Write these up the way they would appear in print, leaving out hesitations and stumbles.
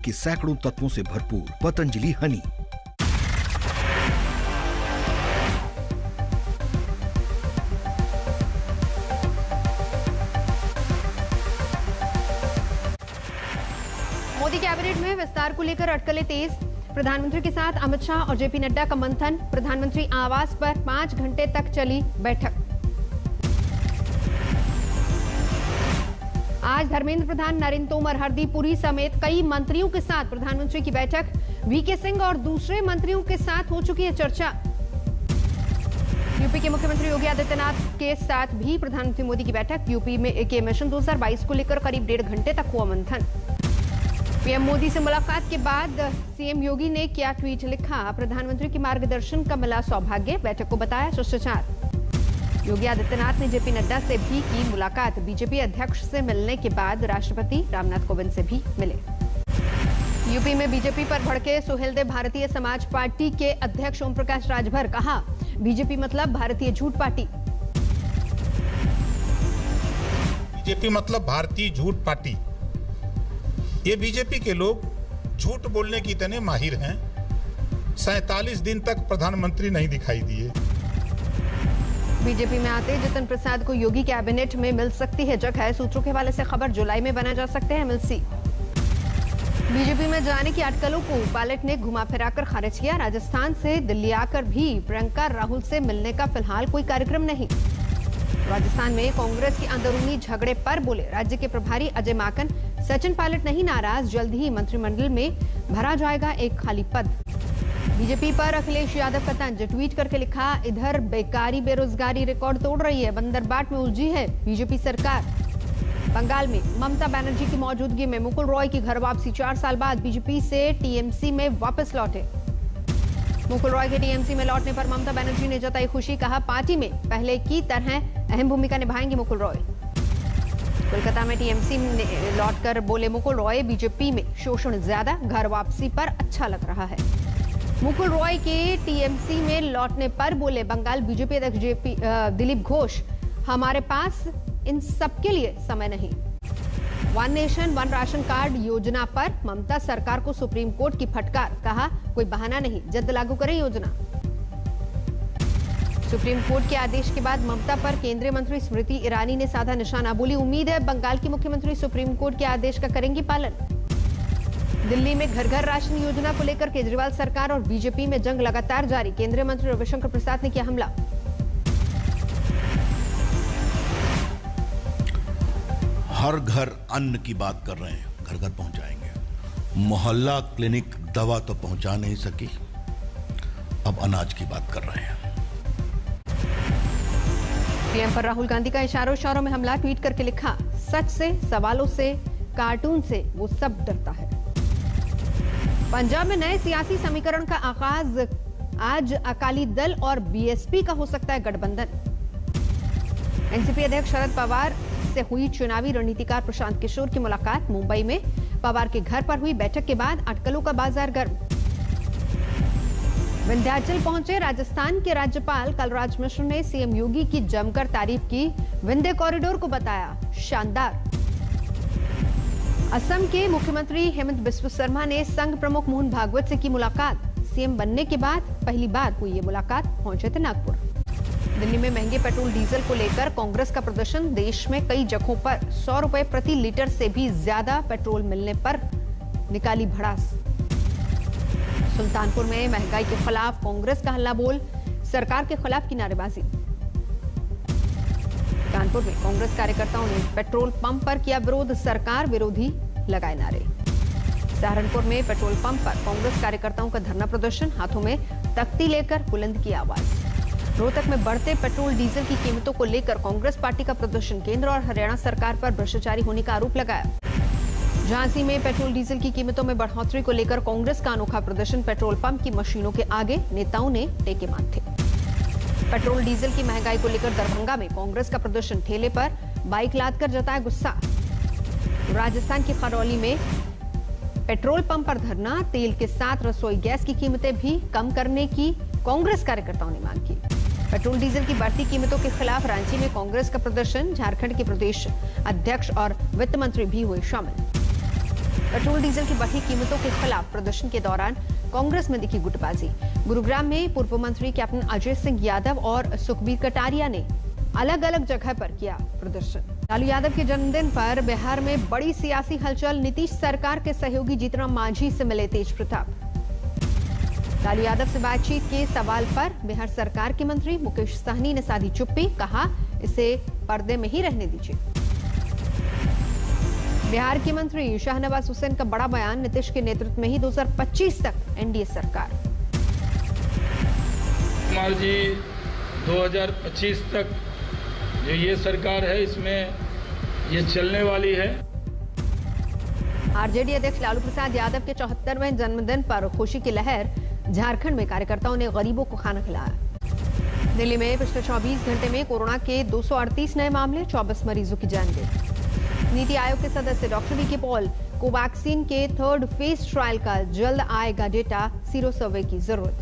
के सैकड़ों तत्वों से भरपूर पतंजलि हनी। मोदी कैबिनेट में विस्तार को लेकर अटकलें तेज। प्रधानमंत्री के साथ अमित शाह और जेपी नड्डा का मंथन। प्रधानमंत्री आवास पर 5 घंटे तक चली बैठक। आज धर्मेंद्र प्रधान, नरेंद्र तोमर, हरदीप पुरी समेत कई मंत्रियों के साथ प्रधानमंत्री की बैठक। वीके सिंह और दूसरे मंत्रियों के साथ हो चुकी है चर्चा। यूपी के मुख्यमंत्री योगी आदित्यनाथ के साथ भी प्रधानमंत्री मोदी की बैठक। यूपी में के मिशन 2022 को लेकर करीब 1.5 घंटे तक हुआ मंथन। पीएम मोदी से मुलाकात के बाद सीएम योगी ने क्या ट्वीट लिखा? प्रधानमंत्री के मार्गदर्शन का मिला सौभाग्य, बैठक को बताया शिष्टाचार। योगी आदित्यनाथ ने जेपी नड्डा से भी की मुलाकात। बीजेपी अध्यक्ष से मिलने के बाद राष्ट्रपति रामनाथ कोविंद से भी मिले। यूपी में बीजेपी पर भड़के सुहेलदेव। भारतीय समाज पार्टी के अध्यक्ष ओम प्रकाश राजभर, कहा बीजेपी मतलब भारतीय झूठ पार्टी। बीजेपी मतलब भारतीय झूठ पार्टी। ये बीजेपी के लोग झूठ बोलने की इतने माहिर हैं, 47 दिन तक प्रधानमंत्री नहीं दिखाई दिए। बीजेपी में आते जितिन प्रसाद को योगी कैबिनेट में मिल सकती है जगह। सूत्रों के हवाले से खबर, जुलाई में बना जा सकते हैं एमएलसी। बीजेपी में जाने की अटकलों को पायलट ने घुमा फिराकर खारिज किया। राजस्थान से दिल्ली आकर भी प्रियंका राहुल से मिलने का फिलहाल कोई कार्यक्रम नहीं। राजस्थान में कांग्रेस के अंदरूनी झगड़े पर बोले राज्य के प्रभारी अजय माकन। सचिन पायलट नहीं नाराज, जल्द ही मंत्रिमंडल में भरा जाएगा एक खाली पद। बीजेपी पर अखिलेश यादव का तंज, ट्वीट करके लिखा इधर बेकारी बेरोजगारी रिकॉर्ड तोड़ रही है, बंदरबाट में उलझी है बीजेपी सरकार। बंगाल में ममता बनर्जी की मौजूदगी में मुकुल रॉय की घर वापसी। 4 साल बाद बीजेपी से टीएमसी में वापस लौटे। मुकुल रॉय के टीएमसी में लौटने पर ममता बनर्जी ने जताई खुशी, कहा पार्टी में पहले की तरह अहम भूमिका निभाएंगे मुकुल रॉय। कोलकाता में टीएमसी में लौटकर बोले मुकुल रॉय, बीजेपी में शोषण ज्यादा, घर वापसी पर अच्छा लग रहा है। मुकुल रॉय के टीएमसी में लौटने पर बोले बंगाल बीजेपी अध्यक्ष दिलीप घोष, हमारे पास इन सबके लिए समय नहीं। One nation one ration card योजना पर ममता सरकार को सुप्रीम कोर्ट की फटकार, कहा कोई बहाना नहीं, जल्द लागू करें योजना। सुप्रीम कोर्ट के आदेश के बाद ममता पर केंद्रीय मंत्री स्मृति ईरानी ने साधा निशाना। बोली उम्मीद है बंगाल की मुख्यमंत्री सुप्रीम कोर्ट के आदेश का करेंगी पालन। दिल्ली में घर घर राशन योजना को लेकर केजरीवाल सरकार और बीजेपी में जंग लगातार जारी। केंद्रीय मंत्री रविशंकर प्रसाद ने किया हमला। हर घर अन्न की बात कर रहे हैं, घर घर पहुंचाएंगे। मोहल्ला क्लिनिक दवा तो पहुंचा नहीं सकी, अब अनाज की बात कर रहे हैं। पीएम पर राहुल गांधी का इशारों में हमला, ट्वीट करके लिखा सच से, सवालों से, कार्टून से वो सब डरता है। पंजाब में नए सियासी समीकरण का आगाज। आज अकाली दल और बीएसपी का हो सकता है गठबंधन। एनसीपी अध्यक्ष शरद पवार से हुई चुनावी रणनीतिकार प्रशांत किशोर की मुलाकात। मुंबई में पवार के घर पर हुई बैठक के बाद अटकलों का बाजार गर्म। विंध्याचल पहुंचे राजस्थान के राज्यपाल कलराज मिश्र ने सीएम योगी की जमकर तारीफ की। विंध्य कॉरिडोर को बताया शानदार। असम के मुख्यमंत्री हेमंत बिस्वा शर्मा ने संघ प्रमुख मोहन भागवत से की मुलाकात। सीएम बनने के बाद पहली बार हुई ये मुलाकात। पहुंचे थे नागपुर। दिल्ली में महंगे पेट्रोल डीजल को लेकर कांग्रेस का प्रदर्शन। देश में कई जगहों पर 100 रुपए प्रति लीटर से भी ज्यादा पेट्रोल मिलने पर निकाली भड़ास। सुल्तानपुर में महंगाई के खिलाफ कांग्रेस का हल्ला बोल, सरकार के खिलाफ की नारेबाजी। कानपुर में कांग्रेस कार्यकर्ताओं ने पेट्रोल पंप पर किया विरोध, सरकार विरोधी लगाए नारे। सहारनपुर में पेट्रोल पंप पर कांग्रेस कार्यकर्ताओं का धरना प्रदर्शन, हाथों में तख्ती लेकर बुलंद की आवाज। रोहतक में बढ़ते पेट्रोल डीजल की कीमतों को लेकर कांग्रेस पार्टी का प्रदर्शन, केंद्र और हरियाणा सरकार पर भ्रष्टाचारी होने का आरोप लगाया। झांसी में पेट्रोल डीजल की कीमतों में बढ़ोतरी को लेकर कांग्रेस का अनोखा प्रदर्शन, पेट्रोल पंप की मशीनों के आगे नेताओं ने टेके माथे। पेट्रोल डीजल की महंगाई को लेकर दरभंगा में कांग्रेस का प्रदर्शन, ठेले पर बाइक लादकर जताया गुस्सा। राजस्थान की खरौली में पेट्रोल पंप पर धरना, तेल के साथ रसोई गैस की कीमतें भी कम करने की कांग्रेस कार्यकर्ताओं ने मांग की। पेट्रोल डीजल की बढ़ती कीमतों के खिलाफ रांची में कांग्रेस का प्रदर्शन, झारखंड के प्रदेश अध्यक्ष और वित्त मंत्री भी हुए शामिल। पेट्रोल डीजल की बढ़ी कीमतों के खिलाफ प्रदर्शन के दौरान कांग्रेस में दिखी गुटबाजी। गुरुग्राम में पूर्व मंत्री कैप्टन अजय सिंह यादव और सुखबीर कटारिया ने अलग अलग जगह पर किया प्रदर्शन। लालू यादव के जन्मदिन पर बिहार में बड़ी सियासी हलचल। नीतीश सरकार के सहयोगी जीतन मांझी से मिले तेज प्रताप। लालू यादव से बातचीत के सवाल पर बिहार सरकार के मंत्री मुकेश सहनी ने साधी चुप्पी, कहा इसे पर्दे में ही रहने दीजिए। बिहार के मंत्री शाहनवाज हुसैन का बड़ा बयान, नीतीश के नेतृत्व में ही 2025 तक एनडीए सरकार। कुमार जी 2025 तक जो ये सरकार है इसमें ये चलने वाली है। आरजेडी अध्यक्ष लालू प्रसाद यादव के 74वें जन्मदिन पर खुशी की लहर। झारखंड में कार्यकर्ताओं ने गरीबों को खाना खिलाया। दिल्ली में पिछले 24 घंटे में कोरोना के 238 नए मामले, 24 मरीजों की जान गई। नीति आयोग के सदस्य डॉक्टर वी.के. पॉल, कोवैक्सीन के 3rd फेज ट्रायल का जल्द आएगा डेटा, सीरो सर्वे की जरूरत।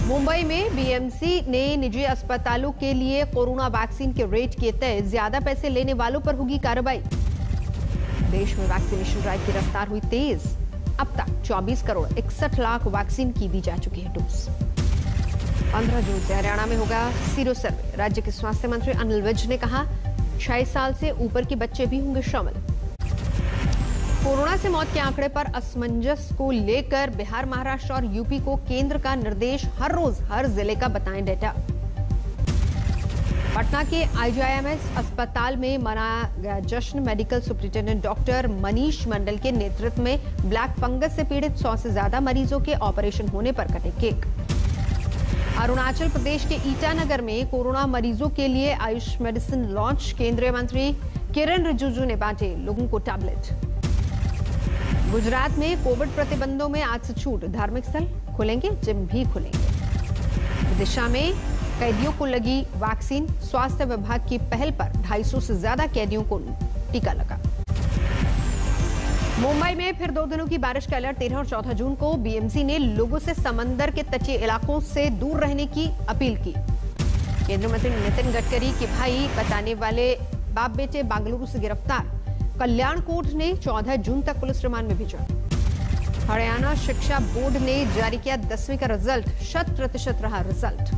मुंबई में बीएमसी ने निजी अस्पतालों के लिए कोरोना वैक्सीन के रेट किए तय, ज्यादा पैसे लेने वालों पर होगी कार्रवाई। देश में वैक्सीनेशन ड्राइव की रफ्तार हुई तेज। अब तक 24 करोड़ 61 लाख वैक्सीन की दी जा चुकी है डोज। 15 जून से हरियाणा में होगा सीरो सर्वे। राज्य के स्वास्थ्य मंत्री अनिल विज ने कहा 6 साल से ऊपर के बच्चे भी होंगे शामिल। कोरोना से मौत के आंकड़े पर असमंजस को लेकर बिहार, महाराष्ट्र और यूपी को केंद्र का निर्देश, हर रोज हर जिले का बताएं डेटा। पटना के आईजीआईएमएस अस्पताल में मनाया गया जश्न। Medical superintendent doctor Manish Mandal के नेतृत्व में ब्लैक फंगस से पीड़ित 100 से ज्यादा मरीजों के ऑपरेशन होने पर कटे केक। अरुणाचल प्रदेश के ईटानगर में कोरोना मरीजों के लिए आयुष मेडिसिन लॉन्च। केंद्रीय मंत्री किरण रिजिजू ने बांटे लोगों को टैबलेट। गुजरात में कोविड प्रतिबंधों में आज से छूट, धार्मिक स्थल खुलेंगे, जिम भी खुलेंगे। विदिशा में कैदियों को लगी वैक्सीन। स्वास्थ्य विभाग की पहल पर 250 से ज्यादा कैदियों को टीका लगा। मुंबई में फिर 2 दिनों की बारिश का अलर्ट। 13 और 14 जून को बीएमसी ने लोगों से समंदर के तटीय इलाकों से दूर रहने की अपील की। केंद्रीय मंत्री नितिन गडकरी के भाई बताने वाले बाप बेटे बेंगलुरु से गिरफ्तार। कल्याण कोर्ट ने 14 जून तक पुलिस रिमांड में भेजा। हरियाणा शिक्षा बोर्ड ने जारी किया 10वीं का रिजल्ट, 100% रहा रिजल्ट।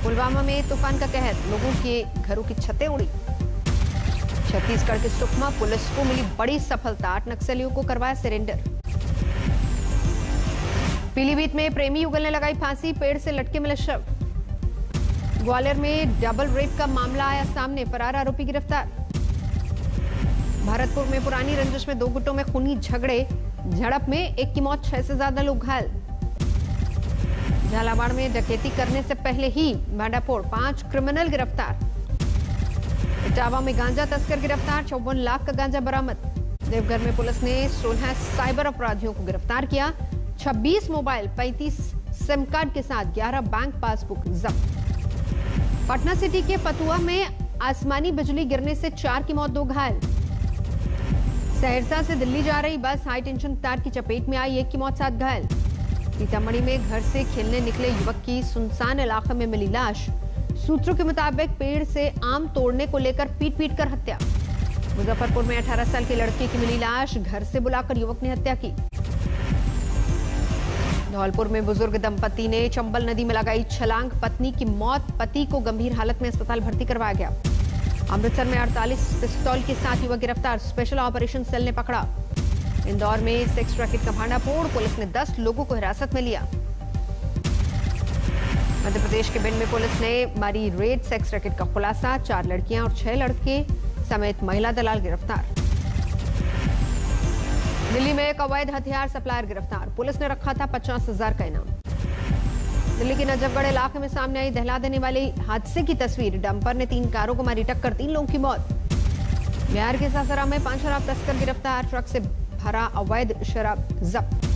पुलवामा में तूफान का कहर, लोगों के घरों की छतें उड़ी। छत्तीसगढ़ के सुकमा पुलिस को मिली बड़ी सफलता, 8 नक्सलियों को करवाया सरेंडर। पीलीभीत में प्रेमी युगल ने लगाई फांसी, पेड़ से लटके मिले शव। ग्वालियर में डबल रेप का मामला आया सामने, फरार आरोपी गिरफ्तार। भरतपुर में पुरानी रंजिश में 2 गुटों में खूनी झड़प में 1 की मौत, 6 से ज्यादा लोग घायल। झालावाड़ में डकैती करने से पहले ही भांडाफोड़, 5 क्रिमिनल गिरफ्तार। इटावा में गांजा तस्कर गिरफ्तार, 54 लाख का गांजा बरामद। देवघर में पुलिस ने 16 साइबर अपराधियों को गिरफ्तार किया। 26 मोबाइल, 35 सिम कार्ड के साथ 11 बैंक पासबुक जब्त। पटना सिटी के फतुहा में आसमानी बिजली गिरने से 4 की मौत, 2 घायल। सहरसा से दिल्ली जा रही बस हाई टेंशन तार की चपेट में आई, 1 की मौत, 7 घायल। सीतामढ़ी में घर से खेलने निकले युवक की सुनसान इलाके में मिली लाश। सूत्रों के मुताबिक पेड़ से आम तोड़ने को लेकर पीट कर हत्या। मुजफ्फरपुर में 18 साल के लड़के की मिली लाश, घर से बुलाकर युवक ने हत्या की। धौलपुर में बुजुर्ग दंपति ने चंबल नदी में लगाई छलांग, पत्नी की मौत, पति को गंभीर हालत में अस्पताल भर्ती करवाया गया। अमृतसर में 48 पिस्तौल के साथ युवक गिरफ्तार, स्पेशल ऑपरेशन सेल ने पकड़ा। इंदौर में सेक्स रैकेट का भांडाफोड़, पुलिस ने 10 लोगों को हिरासत में लिया। मध्य प्रदेश के भिंड में पुलिस ने मारी रेड, सेक्स रैकेट का खुलासा, 4 लड़कियां और 6 लड़के समेत महिला दलाल गिरफ्तार। दिल्ली में एक अवैध हथियार सप्लायर गिरफ्तार, पुलिस ने रखा था 50,000 का इनाम। दिल्ली के नजफगढ़ इलाके में सामने आई दहला देने वाले हादसे की तस्वीर, डंपर ने 3 कारों को मारी टक्कर, 3 लोगों की मौत। बिहार के सासाराम में 5 शराब तस्कर गिरफ्तार, ट्रक से भरा अवैध शराब जब्त।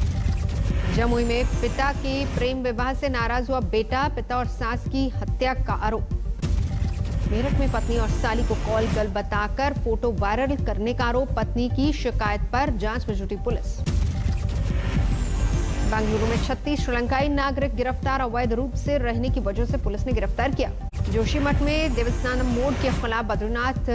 जमुई में पिता के प्रेम विवाह से नाराज हुआ बेटा, पिता और सास की हत्या का आरोप। मेरठ में पत्नी और साली को कॉल गर्ल बताकर फोटो वायरल करने का आरोप, पत्नी की शिकायत पर जांच में जुटी पुलिस। बेंगलुरु में 36 श्रीलंकाई नागरिक गिरफ्तार, अवैध रूप से रहने की वजह से पुलिस ने गिरफ्तार किया। जोशीमठ में देवस्थानम मोड़ के खिलाफ बद्रीनाथ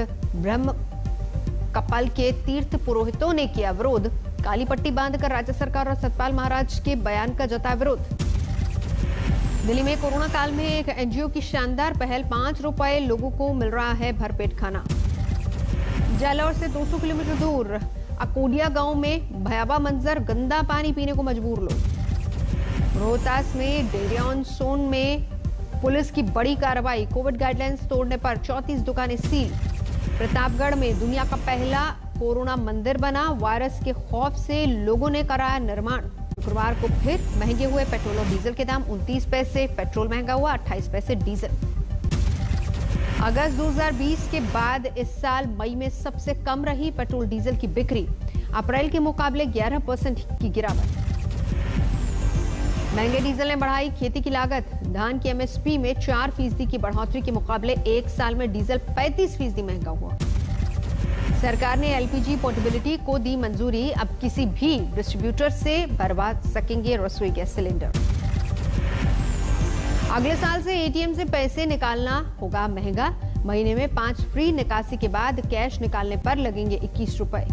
कपाल के तीर्थ पुरोहितों ने किया विरोध। काली पट्टी बांधकर राज्य सरकार और सतपाल महाराज के बयान का जताया विरोध। दिल्ली में कोरोना काल में एक एनजीओ की शानदार पहल, 5 रुपए लोगों को मिल रहा है भरपेट खाना। जालौर से 200 किलोमीटर दूर अकोडिया गांव में भयावह मंजर, गंदा पानी पीने को मजबूर लोग। रोहतास में डेरियन सोन में पुलिस की बड़ी कार्रवाई, कोविड गाइडलाइंस तोड़ने पर 34 दुकानें सील। प्रतापगढ़ में दुनिया का पहला कोरोना मंदिर बना, वायरस के खौफ से लोगों ने कराया निर्माण। शुक्रवार को फिर महंगे हुए पेट्रोल और डीजल के दाम, 29 पैसे पेट्रोल महंगा हुआ, 28 पैसे डीजल। अगस्त 2020 के बाद इस साल मई में सबसे कम रही पेट्रोल डीजल की बिक्री, अप्रैल के मुकाबले 11% की गिरावट। महंगे डीजल ने बढ़ाई खेती की लागत, धान की एमएसपी में 4% की बढ़ोतरी के मुकाबले एक साल में डीजल 35% महंगा हुआ। सरकार ने एलपीजी पोर्टेबिलिटी को दी मंजूरी, अब किसी भी डिस्ट्रीब्यूटर से भरवा सकेंगे रसोई गैस सिलेंडर। अगले साल से एटीएम से पैसे निकालना होगा महंगा, महीने में 5 फ्री निकासी के बाद कैश निकालने पर लगेंगे 21 रुपए।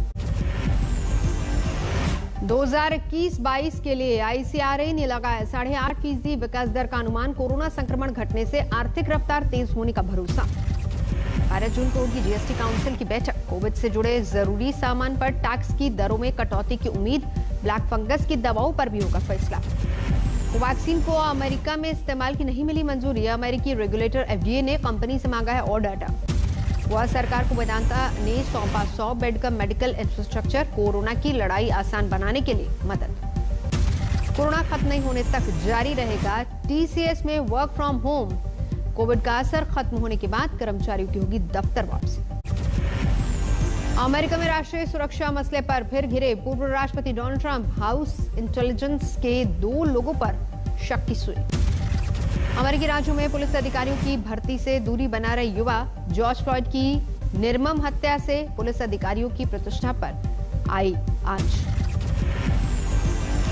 2021-22 के लिए आईसीआरए ने लगाया 8.5% विकास दर का अनुमान, कोरोना संक्रमण घटने से आर्थिक रफ्तार तेज होने का भरोसा। 12 जून को होगी जीएसटी काउंसिल की बैठक, कोविड से जुड़े जरूरी सामान पर टैक्स की दरों में कटौती की उम्मीद, ब्लैक फंगस की दवाओं पर भी होगा फैसला। कोवैक्सीन को अमेरिका में इस्तेमाल की नहीं मिली मंजूरी, अमेरिकी रेगुलेटर एफडीए ने कंपनी से मांगा है और डाटा। गोवा सरकार को वेदांता ने सौंपा 100 बेड का मेडिकल इंफ्रास्ट्रक्चर, कोरोना की लड़ाई आसान बनाने के लिए मदद। कोरोना खत्म नहीं होने तक जारी रहेगा टीसीएस में वर्क फ्रॉम होम, कोविड का असर खत्म होने के बाद कर्मचारियों की होगी दफ्तर वापसी। अमेरिका में राष्ट्रीय सुरक्षा मसले पर फिर घिरे पूर्व राष्ट्रपति डोनाल्ड ट्रंप, हाउस इंटेलिजेंस के 2 लोगों पर शक की सुई। अमेरिकी राज्यों में पुलिस अधिकारियों की भर्ती से दूरी बना रहे युवा, जॉर्ज फ्लॉयड की निर्मम हत्या से पुलिस अधिकारियों की प्रतिष्ठा पर आई आंच।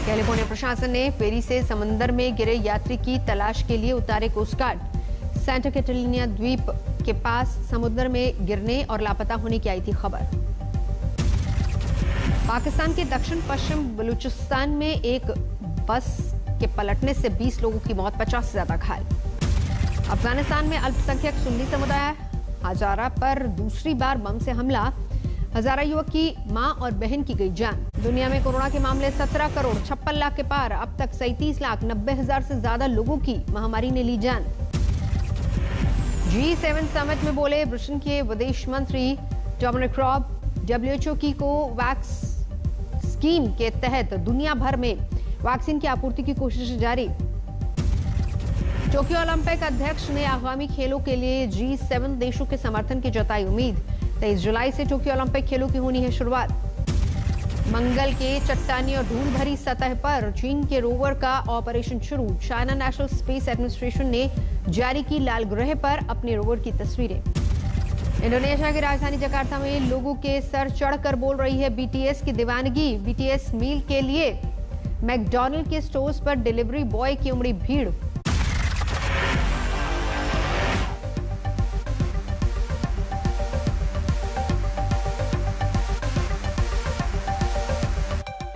कैलिफोर्निया प्रशासन ने फेरी से समंदर में गिरे यात्री की तलाश के लिए उतारे कोस्ट गार्ड। सेंटा कैटलिना द्वीप के पास समुद्र में गिरने और लापता होने की आई थी खबर। पाकिस्तान के दक्षिण पश्चिम बलूचिस्तान में एक बस के पलटने से 20 लोगों की मौत, 50 से ज्यादा घायल। अफगानिस्तान में अल्पसंख्यक सुन्नी समुदाय, हजारा पर दूसरी बार बम से हमला, हजारा युवक की मां और बहन की गई जान। दुनिया में कोरोना के मामले 17 करोड़ 56 लाख के पार, अब तक 37,90,000 से ज्यादा लोगों की महामारी ने ली जान। G7 समिट में बोले ब्रिटेन के विदेश मंत्री डोमिनिक रॉब, डब्ल्यूएचओ की कोवैक्स स्कीम के तहत दुनिया भर में वैक्सीन की आपूर्ति की कोशिश जारी। टोक्यो ओलंपिक अध्यक्ष ने आगामी खेलों के लिए G7 देशों के समर्थन की जताई उम्मीद, 23 जुलाई से टोक्यो ओलंपिक खेलों की होनी है शुरुआत। मंगल के चट्टानी और धूल भरी सतह पर चीन के रोवर का ऑपरेशन शुरू, चाइना नेशनल स्पेस एडमिनिस्ट्रेशन ने जारी की लाल ग्रह पर अपने रोवर की तस्वीरें। इंडोनेशिया की राजधानी जकार्ता में लोगों के सर चढ़कर बोल रही है बीटीएस की दीवानगी। बीटीएस मील के लिए मैकडॉनल्ड के स्टोर्स पर डिलीवरी बॉय की उमड़ी भीड़।